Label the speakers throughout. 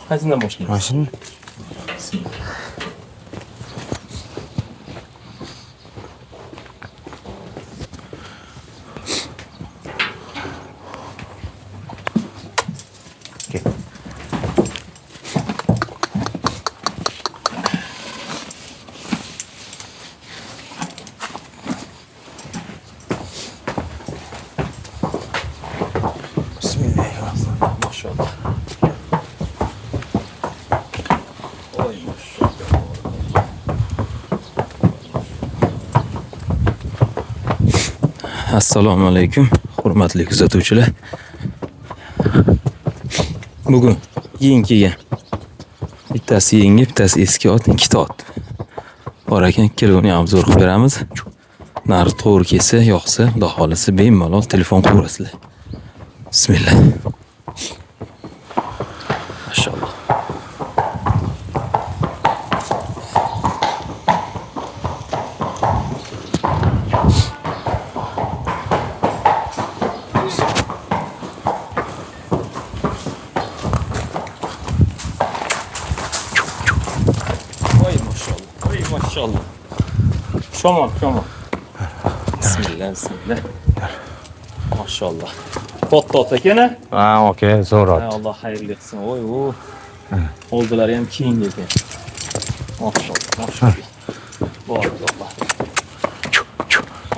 Speaker 1: Qaysidan boshlaymiz?
Speaker 2: Mashina. Bismillahirrahmanirrahim.
Speaker 1: Maşallah. Oy maşallah. Assalomu alaykum, hurmatli kuzatuvchilar. Bugun kelgan. Bittasi yangi, bittasi eski ot, ikkita ot. Bor ekan, ikkalovini obzor qilib beramiz. Nari to'g'ri kelsa, yoqsa, xudo xolisa bemalol telefon qilasizlar. Bismillah. Maşallah. Oy maşallah. Oy maşallah. Şomon. Bismillah, bismillah. Maşallah. Tot ekan.
Speaker 2: Ha, okey, zo'r ot.
Speaker 1: Alloh xayrli qilsin. Oy, o. Oldilar ham keng ekan. Maşallah. Barakalloh.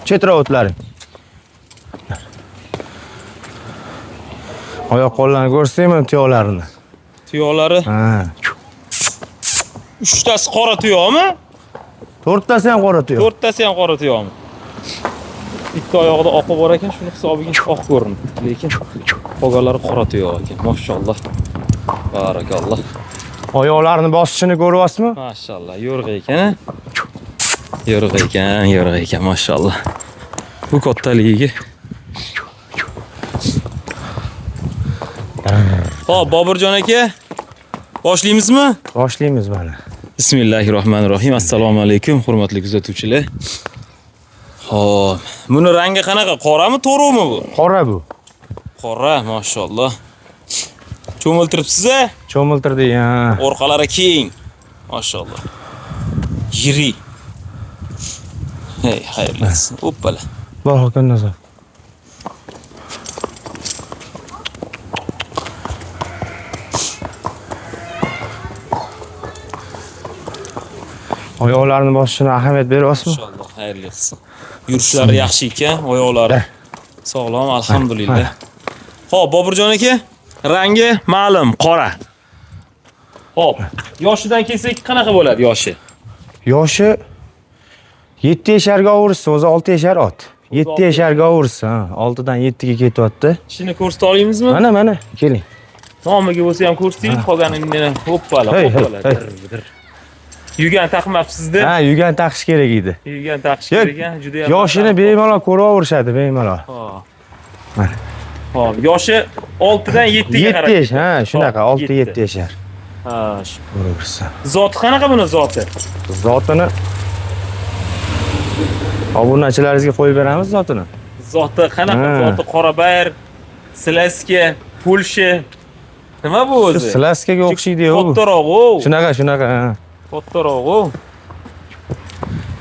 Speaker 2: Chetra o'tlaring. Oyoq qo'llarni ko'rsataymi tuyoqlarini?
Speaker 1: Tuyoqlari
Speaker 2: Ha.
Speaker 1: 3tasi qora tuyoqmi?
Speaker 2: 4tasi ham qora tuyoq.
Speaker 1: 4tasi ham qora tuyoqmi? Ikki oyog'ida oqi bor ekan, shuni hisobiga oq ko'rinadi. Lekin qolganlari qora tuyoq ekan. Maşallah. Barakalloh.
Speaker 2: Oyoqlarini bosishini ko'ryapsizmi?
Speaker 1: Maşallah. Yo'rg'a ekan. Yo'rg'a ekan, maşallah. Bu kattaligiga. Xo'p, Boburjon aka, boshlaymizmi?
Speaker 2: Boshlaymiz mana.
Speaker 1: Bismillahirrohmanirrohim. Assalomu alaykum, hurmatli kuzatuvchilar. Xo'p, buni rangi qanaqa? Qorami, to'rimi bu?
Speaker 2: Qora bu.
Speaker 1: Qora, maşallah. Cho'miltiribsiz-a?
Speaker 2: Cho'miltirdi, ha.
Speaker 1: Orqalari keng. Maşallah. Yiri. Hey, xayrli olsun. Hoppala.
Speaker 2: Bor hokan nazar. Oyoqlarini bosishini ahamiyat beryapsizmi?
Speaker 1: Maşallah, xayrli olsun. Yurishlari yaxshi ekan, oyoqlari sog'lom, alhamdulillah. Xo'p, Boburjon aka, rangi ma'lum, qora. Xo'p, yoshidan kelsak qanaqa bo'ladi yoshi?
Speaker 2: Yoshi 7 yasharga o'risi, o'zi 6 yashar ot. 7 yasharga o'risi, ha. 6 dan 7 ga ketyapti.
Speaker 1: Ishini ko'rsata olamizmi?
Speaker 2: Mana, keling.
Speaker 1: Nomiga bo'lsa ham ko'rsating, qolganini hoppala. Yugan taqmabsiz-da?
Speaker 2: Ha, yugan taqish kerak edi.
Speaker 1: Yugan taqish kerak ekan, juda ham.
Speaker 2: Yoshini bemalol ko'raverishadi, bemalol.
Speaker 1: Mana. Xo'p, yoshi 6 dan 7 ga
Speaker 2: 7 yash, ha, shunaqa, 6-7 yashar.
Speaker 1: Ha,
Speaker 2: Ko'raversa.
Speaker 1: zoti qanaqa buni zoti?
Speaker 2: Zotini obunachilaringizga qo'yib beramiz zotini.
Speaker 1: Zoti qanaqa? Zoti qorabayir, slaska, Polsha. Nima bu o'zi?
Speaker 2: Shu slaskaga o'xshaydi-ku.
Speaker 1: Kattaroq-u.
Speaker 2: Shunaqa, ha.
Speaker 1: Kattaroq-u.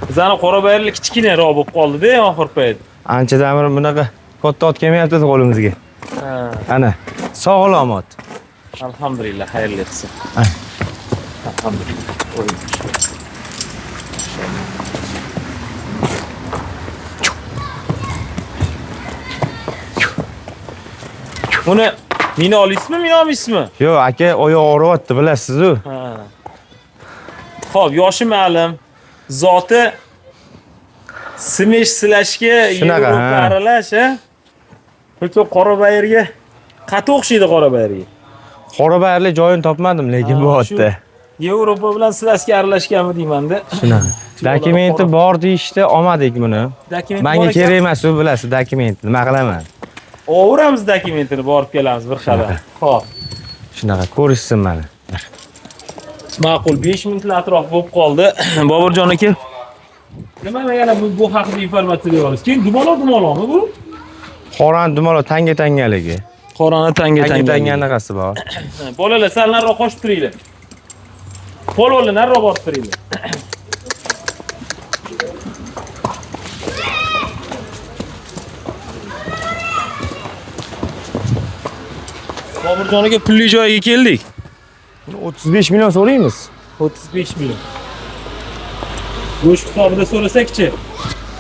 Speaker 1: Bizani qorabayirlik kichkinaroq bo'lib qoldi-da oxir payt.
Speaker 2: Anchadan beri bunaqa katta ot kelmayapti qo'limizga.
Speaker 1: Ha,
Speaker 2: Ana, sog'lom ot.
Speaker 1: alhamdulillah, xayrli qilsin. Alhamdulillah. Buni meni olasizmi, meni olmaysizmi?
Speaker 2: Yo'q, aka oyoq og'riyapti, bilasiz-ku.
Speaker 1: Ha. Xo'p, yoshi ma'lum. Zoti simish silashga
Speaker 2: Shunaqa,
Speaker 1: Yevropa
Speaker 2: ha.
Speaker 1: aralash, ha? Xuddi qorabayirga qattiq o'xshaydi qorabayirga.
Speaker 2: Qorabayirlik joyini topmadim, lekin bu otda.
Speaker 1: Yevropa bilan silashga aralashganmi deyman-da.
Speaker 2: Shunaqa. Dokumenti bor deyishdi, olmadik buni. Menga kerak emas, u bilasiz, dokumenti. Nima qilaman?
Speaker 1: O'g'ramiz dokumentini borib kelamiz bir xabar. Xo'p.
Speaker 2: Shunaqa ko'rishsin mana.
Speaker 1: Ma'qul 5 minutlar atrof bo'lib qoldi. Boburjon aka. Nima yana bu haqida informatsiya beramiz. Keyin dumaloqmi bu?
Speaker 2: Qoran dumaloq tanga-tangaligi.
Speaker 1: Qorani tanga
Speaker 2: Tanga anaqasi bor.
Speaker 1: Bolalar, sal nariroq qochib turinglar. Qo'l nariroq borib turinglar. Boburjon aka, pulli joyiga keldik.
Speaker 2: 35 million so'raymiz.
Speaker 1: 35 million. Go'sht hisobida so'rasak-chi?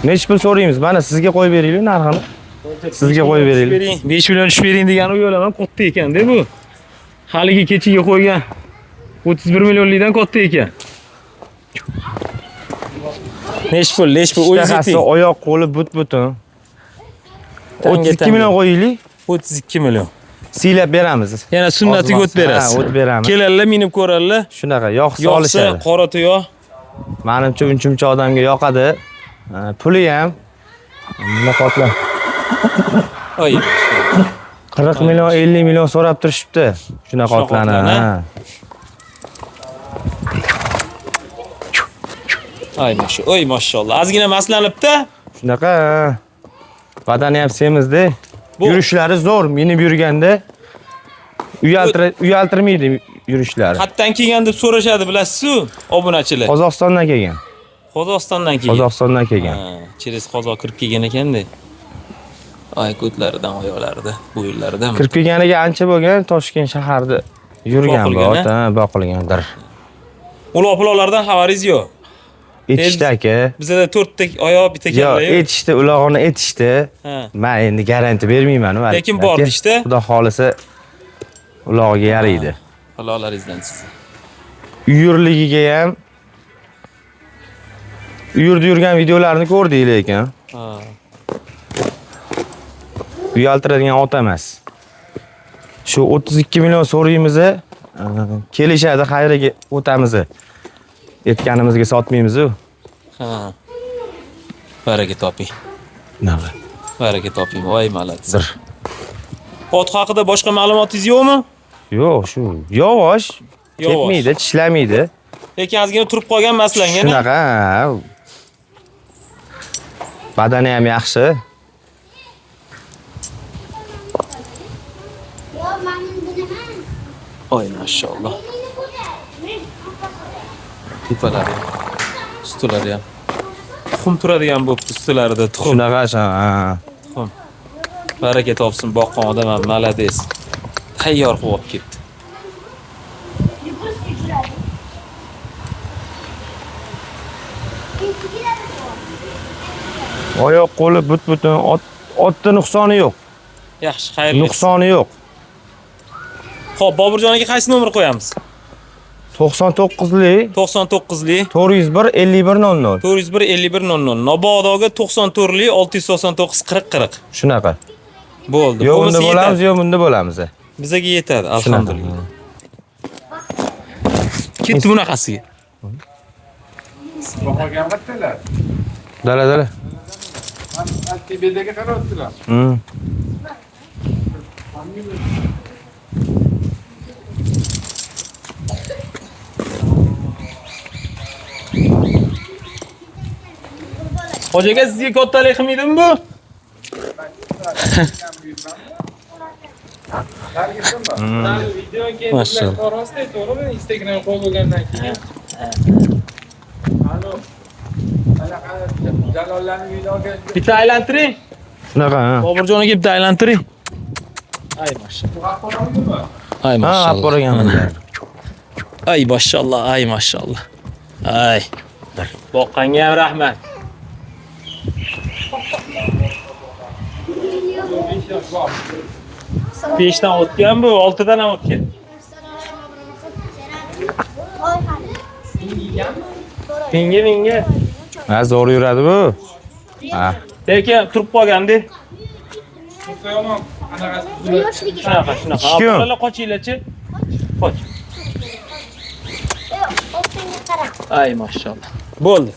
Speaker 2: Nech pul so'raymiz? Mana sizga qo'yib beraylik narxini. Sizga qo'yib beraylik.
Speaker 1: 5 million tushib bering degan o'ylaman, katta ekan-da bu. Haligi kechiga qo'ygan 31 millionlikdan katta ekan. Nech pul, o'zingiz ayting.
Speaker 2: Oyoq qo'li but-butun. 32 million qo'yaylik.
Speaker 1: 32 million.
Speaker 2: Siylab beramiz.
Speaker 1: Yana sunnatiga o't berasiz.
Speaker 2: Ha, o't beramiz.
Speaker 1: Kelanlar, minib ko'rarlar.
Speaker 2: Shunaqa yog'
Speaker 1: Yoqsa
Speaker 2: solishadi.
Speaker 1: qora tuyoq.
Speaker 2: Menimcha unchuncha odamga yoqadi. Puli ham naqotlar.
Speaker 1: Oy.
Speaker 2: 40 million, 50 million so'rab turishibdi. Shunaqa otlarni.
Speaker 1: Oy mashallah. Ozgina maslanibdi.
Speaker 2: Shunaqa. Badani ham semizda. Yurishlari zo'r, minib yurganda uyaltirmaydi yurishlari.
Speaker 1: Qatdan kelgan deb so'rashadi, bilasiz-ku, obunachilar.
Speaker 2: Qozog'istondan kelgan.
Speaker 1: Qozog'istondan kelgan.
Speaker 2: Qozog'istondan kelgan.
Speaker 1: Cheres qozoq kirib kelgan ekan-da. Ay ko'tlaridan, oyoqlarida, bo'yinlaridan.
Speaker 2: Kirib kelganiga ancha bo'lgan, Toshkent shaharida yurgan bor, boqilgandir.
Speaker 1: Uloq-puloqlardan xabaringiz yo'q.
Speaker 2: Etishdi aka.
Speaker 1: Bizda 4 ta oyoq, bitta kalla yo'q.
Speaker 2: Yo'q, etishdi, ulog'ini etishdi. Men endi garantiya bermayman, balki.
Speaker 1: Lekin bor ishda.
Speaker 2: Xudo xolisa ulog'iga yaraydi.
Speaker 1: Xuloqlaringizdan siz.
Speaker 2: Uyurligiga ham uyurda yurgan videolarni ko'rdik lekin. Uyaltiradigan ot emas. Shu 32 million so'raymiz, kelishadi, xayriga o'tamiz. Etganimizga sotmaymiz-ku.
Speaker 1: Baraka toping.
Speaker 2: Nima?
Speaker 1: Baraka toping. Voy malats. Ot haqida boshqa ma'lumotingiz yo'qmi?
Speaker 2: Yo'q, shu yavash. Ketmaydi, tishlamaydi.
Speaker 1: Lekin ozgina turib qolgan maslangani.
Speaker 2: Shunaqa. Badani ham yaxshi.
Speaker 1: Oy mashallah. Tepalari, ustilari ham. Tuxum turadigan bo'pti ustilarida, tuxum.
Speaker 2: Shunaqa,
Speaker 1: Tuxum. Baraka topsin, boqqan odam ham malades. Tayyor qilib ketdi.
Speaker 2: Oyoq qo'li but-butun, otda nuqsoni yo'q.
Speaker 1: Yaxshi, xayrli.
Speaker 2: Nuqsoni yo'q.
Speaker 1: Xo'p, Boburjon aka qaysi nomer qo'yamiz?
Speaker 2: 99lik
Speaker 1: 99lik
Speaker 2: 401 5100.
Speaker 1: 401 5100. Nobog'dagi 94lik 699 40 40.
Speaker 2: Shunaqa.
Speaker 1: Bo'ldi.
Speaker 2: Yo bunda bo'lamiz, yo bunda bo'lamiz.
Speaker 1: Bizga yetadi, alhamdulillah. Ketdi bunaqasiga.
Speaker 3: Boqagan qattilar.
Speaker 2: Dala.
Speaker 3: TVdagi qarayaptilar.
Speaker 1: Hoji aka, sizga kattalik qilmaydimi bu?
Speaker 3: Maşallah. Instagram qo'ygandan keyin. Alo. Jalollarning uyiga
Speaker 1: Bitta aylantiring.
Speaker 2: Shunaqa.
Speaker 1: Boburjon aka, bitta aylantiring. Ay maşallah. Ay
Speaker 2: Ha,
Speaker 1: maşallah.
Speaker 2: olib borganman.
Speaker 1: Ay maşallah, ay maşallah. Ay. Boqqanga ham rahmat. Beshdan o'tgan bu, 6dan ham o'tgan. Menga.
Speaker 2: Ha, zo'r yuradi bu. Ha.
Speaker 1: Lekin turib qolgandi. Shunaqa.
Speaker 2: Ikki kun.
Speaker 1: Bolalar qochinglarchi. Qoch. Ay maşallah. Bo'ldi.